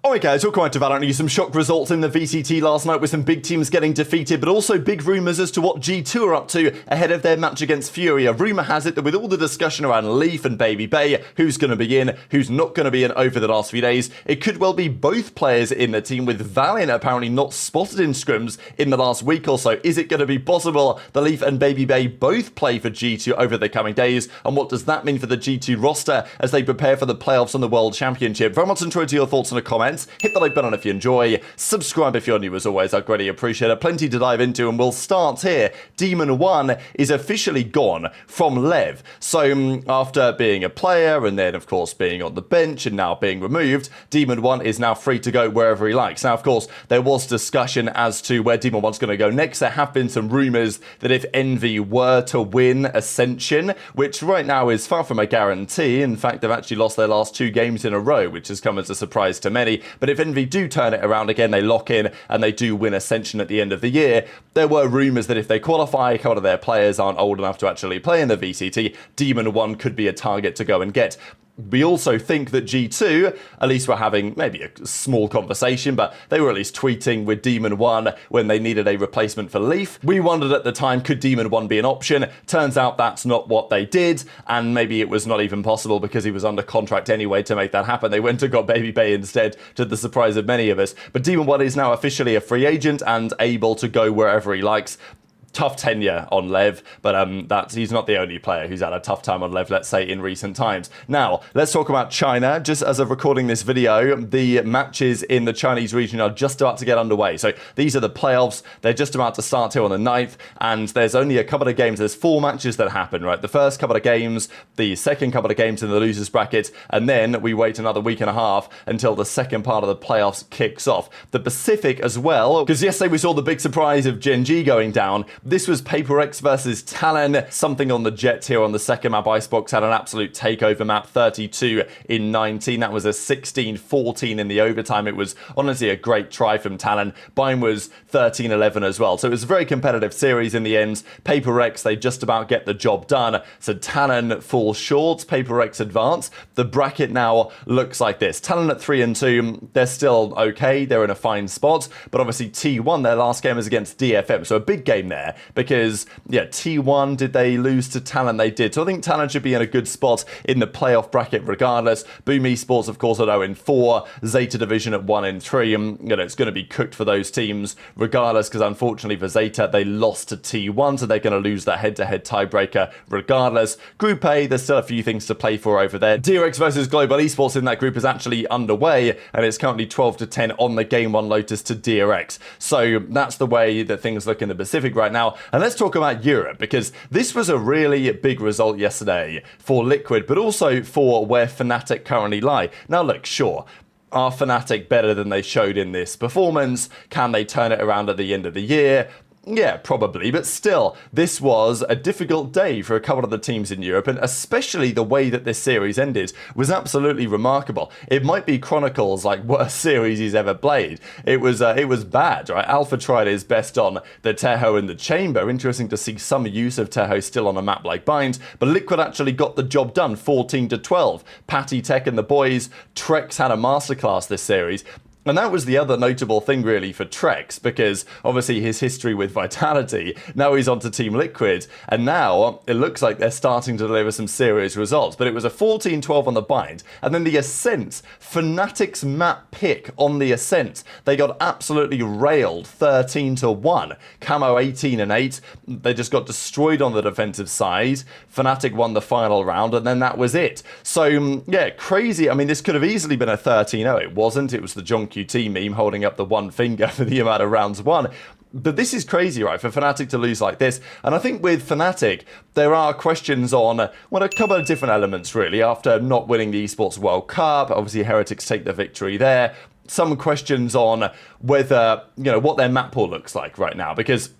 Alright guys, welcome back to Valorant. Some shock results in the VCT last night with some big teams getting defeated, but also big rumours as to what G2 are up to ahead of their match against Fury. A rumour has it that with all the discussion around Leaf and Baby Bay, who's going to be in, who's not going to be in over the last few days, it could well be both players in the team, with Valyn apparently not spotted in scrims in the last week or so. Is it going to be possible the Leaf and Baby Bay both play for G2 over the coming days? And what does that mean for the G2 roster as they prepare for the playoffs and the World Championship? Very much enjoyed your thoughts in the comments. Hit the like button if you enjoy, subscribe if you're new as always, I'd greatly appreciate it. Plenty to dive into, and we'll start here. Demon 1 is officially gone from Lev. So after being a player and then of course being on the bench and now being removed, Demon 1 is now free to go wherever he likes. Now of course there was discussion as to where Demon 1's going to go next. There have been some rumours that if Envy were to win Ascension, which right now is far from a guarantee, in fact they've actually lost their last 2 games in a row, which has come as a surprise to many, but if Envy do turn it around again, they lock in and they do win Ascension at the end of the year, there were rumours that if they qualify, a couple of their players aren't old enough to actually play in the VCT, Demon 1 could be a target to go and get. We also think that G2, at least were having maybe a small conversation, but they were at least tweeting with Demon 1 when they needed a replacement for Leaf. We wondered at the time, could Demon 1 be an option? Turns out that's not what they did, and maybe it was not even possible because he was under contract anyway to make that happen. They went and got Baby Bay instead, to the surprise of many of us. But Demon 1 is now officially a free agent and able to go wherever he likes. Tough tenure on Lev, but he's not the only player who's had a tough time on Lev, let's say, in recent times. Now, let's talk about China. Just as of recording this video, the matches in the Chinese region are just about to get underway. So these are the playoffs. They're just about to start here on the 9th, and there's only a couple of games. There's 4 matches that happen, right? The first couple of games, the second couple of games in the losers bracket, and then we wait another week and a half until the second part of the playoffs kicks off. The Pacific as well, because yesterday we saw the big surprise of Gen.G going down. This was PaperX versus Talon, something on the Jet here on the second map. Icebox had an absolute takeover map, 32 in 19. That was a 16-14 in the overtime. It was honestly a great try from Talon. Bine was 13-11 as well. So it was a very competitive series in the end. PaperX, they just about get the job done. So Talon falls short, PaperX advance. The bracket now looks like this. Talon at 3-2, they're still okay. They're in a fine spot. But obviously T1, their last game was against DFM. So a big game there. Because, yeah, T1, did they lose to Talon? They did. So I think Talon should be in a good spot in the playoff bracket regardless. Boom Esports, of course, at 0-4. Zeta Division at 1-3. And, it's going to be cooked for those teams regardless, because unfortunately for Zeta, they lost to T1, so they're going to lose that head-to-head tiebreaker regardless. Group A, there's still a few things to play for over there. DRX versus Global Esports in that group is actually underway, and it's currently 12-10 on the Game 1 Lotus to DRX. So that's the way that things look in the Pacific right now. And let's talk about Europe, because this was a really big result yesterday for Liquid, but also for where Fnatic currently lie. Now look, sure, are Fnatic better than they showed in this performance? Can they turn it around at the end of the year? Yeah, probably, but still, this was a difficult day for a couple of the teams in Europe, and especially the way that this series ended was absolutely remarkable. It might be Chronicles' worst series he's ever played. It was bad, right? Alpha tried his best on the Teho and the Chamber. Interesting to see some use of Teho still on a map like Bind, but Liquid actually got the job done, 14-12. Patty Tech and the boys, Trex had a masterclass this series. And that was the other notable thing really for Trex, because obviously his history with Vitality, now he's on to Team Liquid, and now it looks like they're starting to deliver some serious results. But it was a 14-12 on the Bind, and then the Ascent, Fnatic's map pick on the Ascent, they got absolutely railed 13-1. Camo 18-8, they just got destroyed on the defensive side. Fnatic won the final round, and then that was it. So yeah, crazy. I mean, this could have easily been a 13-0. It wasn't. It was the John QT meme holding up the one finger for the amount of rounds won. But this is crazy, right, for Fnatic to lose like this. And I think with Fnatic, there are questions on, well, a couple of different elements, really. After not winning the Esports World Cup, obviously Heretics take the victory there. Some questions on whether, what their map pool looks like right now. Because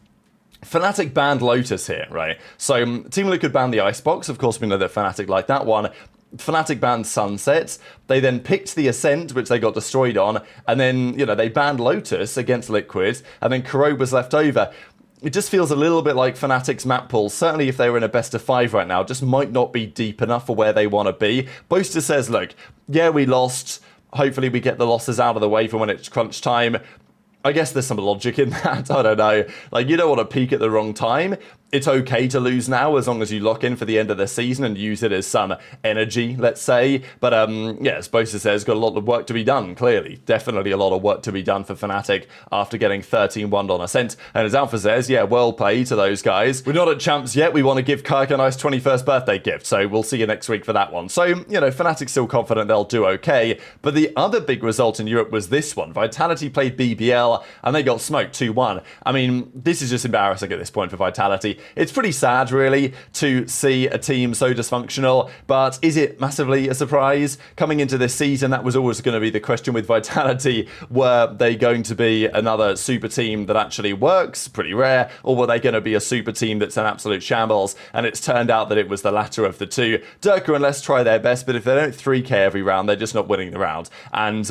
Fnatic banned Lotus here, right? So Team Liquid banned the Icebox. Of course, we know that Fnatic liked that one. Fnatic banned Sunsets. They then picked the Ascent, which they got destroyed on, and then, they banned Lotus against Liquid, and then Kuro was left over. It just feels a little bit like Fnatic's map pool, certainly if they were in a best of 5 right now, just might not be deep enough for where they want to be. Boaster says, look, yeah, we lost. Hopefully we get the losses out of the way for when it's crunch time. I guess there's some logic in that. I don't know. Like, you don't want to peak at the wrong time. It's okay to lose now as long as you lock in for the end of the season and use it as some energy, let's say. But yeah, as Bosa says, got a lot of work to be done, clearly. Definitely a lot of work to be done for Fnatic after getting 13-1 on Ascent. And as Alpha says, yeah, well played to those guys. We're not at champs yet. We want to give Kirk a nice 21st birthday gift. So we'll see you next week for that one. So, you know, Fnatic's still confident they'll do okay. But the other big result in Europe was this one. Vitality played BBL and they got smoked 2-1. I mean, this is just embarrassing at this point for Vitality. It's pretty sad, really, to see a team so dysfunctional, but is it massively a surprise? Coming into this season, that was always going to be the question with Vitality. Were they going to be another super team that actually works? Pretty rare. Or were they going to be a super team that's an absolute shambles? And it's turned out that it was the latter of the two. Durka and Les try their best, but if they don't 3k every round, they're just not winning the round. And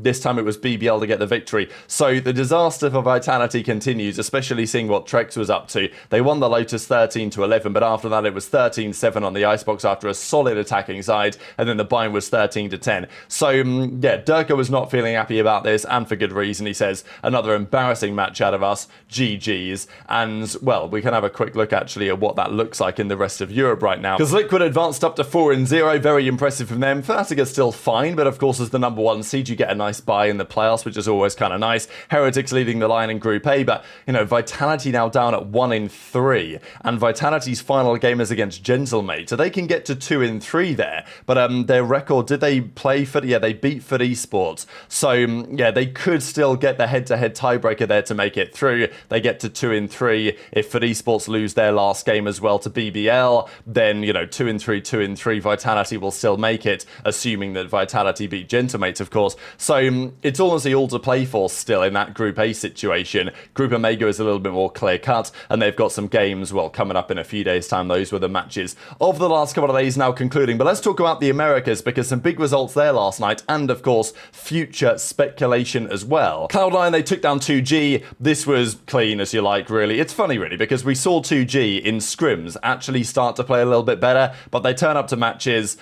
this time it was BBL to get the victory. So the disaster for Vitality continues, especially seeing what Trex was up to. They won the Lotus 13-11, but after that it was 13-7 on the Icebox after a solid attacking side, and then the bind was 13-10. So yeah, Durka was not feeling happy about this, and for good reason. He says, another embarrassing match out of us, GG's. And well, we can have a quick look actually at what that looks like in the rest of Europe right now, because Liquid advanced up to 4-0, very impressive from them. Fnatic is still fine, but of course as the number one seed you get a nice bye in the playoffs, which is always kind of nice. Heretics leading the line in Group A, but you know, Vitality now down at 1-3, and Vitality's final game is against Gentlemate, so they can get to 2-3 there. But their record, did they play for? Yeah, they beat for esports, so yeah, they could still get the head-to-head tiebreaker there to make it through. They get to 2-3. If for esports lose their last game as well to BBL, then you know, 2-3, Vitality will still make it, assuming that Vitality beat Gentlemate, of course. So it's honestly all to play for still in that Group A situation. Group Omega is a little bit more clear-cut, and they've got some games, well, coming up in a few days' time. Those were the matches of the last couple of days now concluding. But let's talk about the Americas, because some big results there last night, and of course, future speculation as well. Cloud9, they took down 2G. This was clean as you like, really. It's funny, really, because we saw 2G in scrims actually start to play a little bit better, but they turn up to matches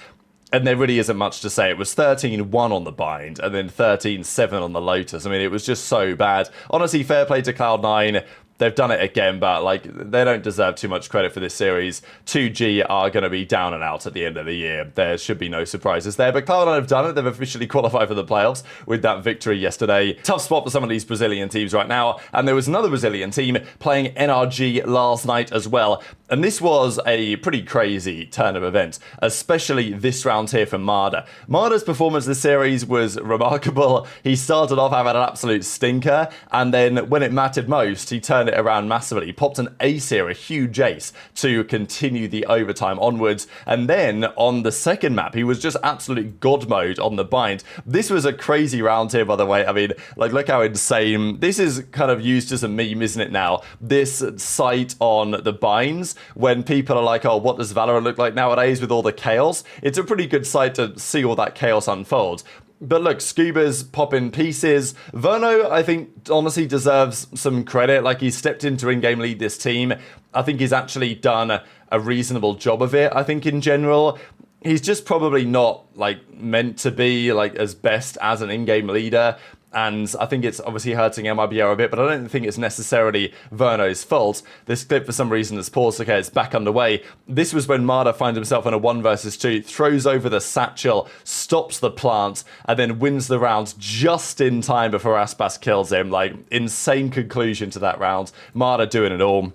and there really isn't much to say. It was 13-1 on the bind, and then 13-7 on the Lotus. I mean, it was just so bad. Honestly, fair play to Cloud9. They've done it again, but like, they don't deserve too much credit for this series. 2G are going to be down and out at the end of the year. There should be no surprises there, but Cloud9 have done it. They've officially qualified for the playoffs with that victory yesterday. Tough spot for some of these Brazilian teams right now, and there was another Brazilian team playing NRG last night as well. And this was a pretty crazy turn of events, especially this round here from Marder. Marder's performance this series was remarkable. He started off having an absolute stinker, and then when it mattered most, he turned it around massively. He popped an ace here, a huge ace, to continue the overtime onwards. And then on the second map, he was just absolute god mode on the bind. This was a crazy round here, by the way. I mean, like, look how insane. This is kind of used as a meme, isn't it now? This sight on the binds, when people are like, oh, what does Valorant look like nowadays with all the chaos? It's a pretty good sight to see all that chaos unfold. But look, Scuba's popping pieces. Verno, I think, honestly deserves some credit. Like, he stepped into in-game lead this team. I think he's actually done a reasonable job of it, I think, in general. He's just probably not, like, meant to be, like, as best as an in-game leader. And I think it's obviously hurting MIBR a bit, but I don't think it's necessarily Verno's fault. This clip, for some reason, has paused. Okay, it's back underway. This was when Marder finds himself in a 1 versus 2, throws over the satchel, stops the plant, and then wins the round just in time before Aspas kills him. Like, insane conclusion to that round. Marder doing it all.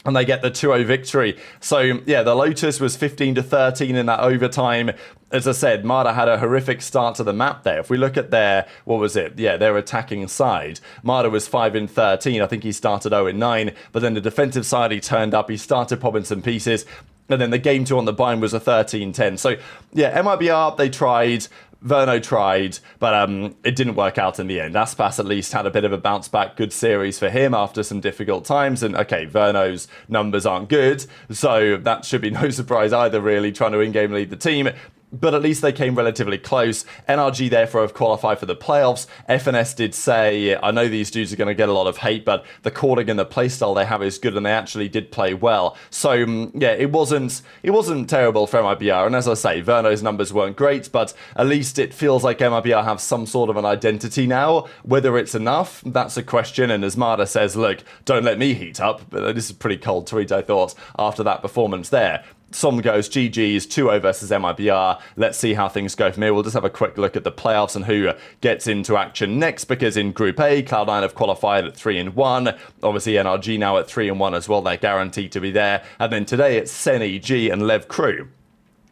And they get the 2-0 victory. So, yeah, the Lotus was 15-13 in that overtime. As I said, Marder had a horrific start to the map there. If we look at their, what was it? Yeah, their attacking side. Marder was 5-13. I think he started 0-9. But then the defensive side, he turned up. He started popping some pieces. And then the game 2 on the bind was a 13-10. So, yeah, MIBR, they tried. Verno tried, but it didn't work out in the end. Aspas at least had a bit of a bounce back, good series for him after some difficult times. And okay, Verno's numbers aren't good, so that should be no surprise either, really, trying to in-game lead the team. but at least they came relatively close. NRG therefore have qualified for the playoffs. FNS did say, I know these dudes are going to get a lot of hate, but the calling and the playstyle they have is good, and they actually did play well. So yeah, it wasn't terrible for MIBR, and as I say, Verno's numbers weren't great, but at least it feels like MIBR have some sort of an identity now. Whether it's enough, that's a question, and as Marder says, look, don't let me heat up. But this is a pretty cold tweet, I thought, after that performance there. Some goes GG's 2-0 versus MIBR. Let's see how things go from here. We'll just have a quick look at the playoffs and who gets into action next, because in Group A, Cloud9 have qualified at 3-1. Obviously, NRG now at 3-1 as well. They're guaranteed to be there. And then today, it's Senny, G, and Lev Crew.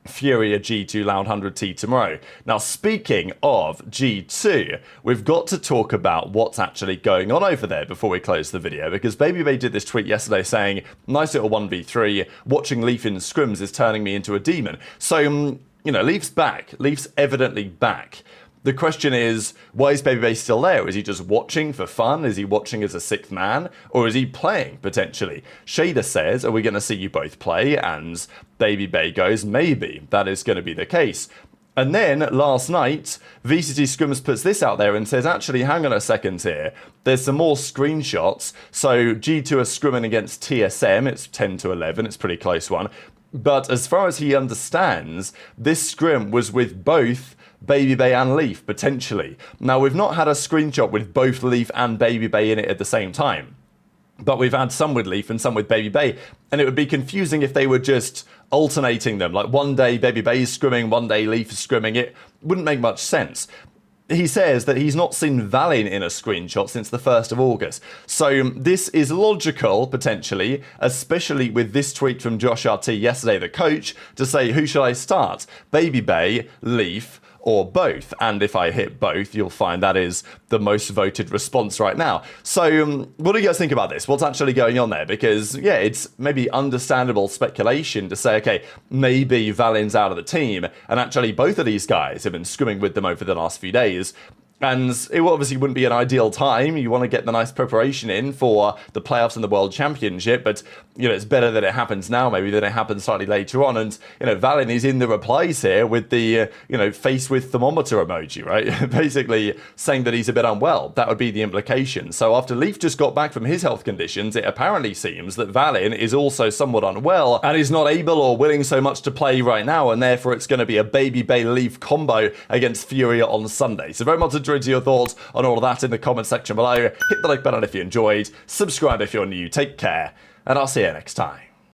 Furia, G2, Loud 100T tomorrow. Now, speaking of G2, we've got to talk about what's actually going on over there before we close the video, because BabyBay did this tweet yesterday saying, nice little 1v3, watching Leaf in scrims is turning me into a demon. So, you know, Leaf's back. Leaf's evidently back. The question is, why is BabyBay still there? Is he just watching for fun? Is he watching as a sixth man? Or is he playing, potentially? Shader says, are we going to see you both play? And BabyBay goes, maybe. That is going to be the case. And then, last night, VCT Scrims puts this out there and says, actually, hang on a second here. There's some more screenshots. So, G2 are scrimming against TSM. It's 10-11. It's a pretty close one. But as far as he understands, this scrim was with both BabyBay and Leaf, potentially. Now, we've not had a screenshot with both Leaf and BabyBay in it at the same time. But we've had some with Leaf and some with BabyBay. And it would be confusing if they were just alternating them. Like one day BabyBay is scrimming, one day Leaf is scrimming. It wouldn't make much sense. He says that he's not seen Valyn in a screenshot since the 1st of August. So this is logical, potentially, especially with this tweet from Josh RT yesterday, the coach, to say, who should I start? BabyBay, Leaf, or both. And if I hit both, you'll find that is the most voted response right now. So what do you guys think about this? What's actually going on there? Because, yeah, it's maybe understandable speculation to say, okay, maybe Valyn's out of the team, and actually both of these guys have been scrimming with them over the last few days. And it obviously wouldn't be an ideal time. You want to get the nice preparation in for the playoffs and the World Championship, but, you know, it's better that it happens now maybe than it happens slightly later on. And, you know, Valyn is in the replies here with the, you know, face with thermometer emoji, right? Basically saying that he's a bit unwell. That would be the implication. So after Leaf just got back from his health conditions, it apparently seems that Valyn is also somewhat unwell and is not able or willing so much to play right now, and therefore it's going to be a BabyBay Leaf combo against Furia on Sunday. So very much into your thoughts on all of that in the comment section below. Hit the like button if you enjoyed, subscribe if you're new, take care, and I'll see you next time.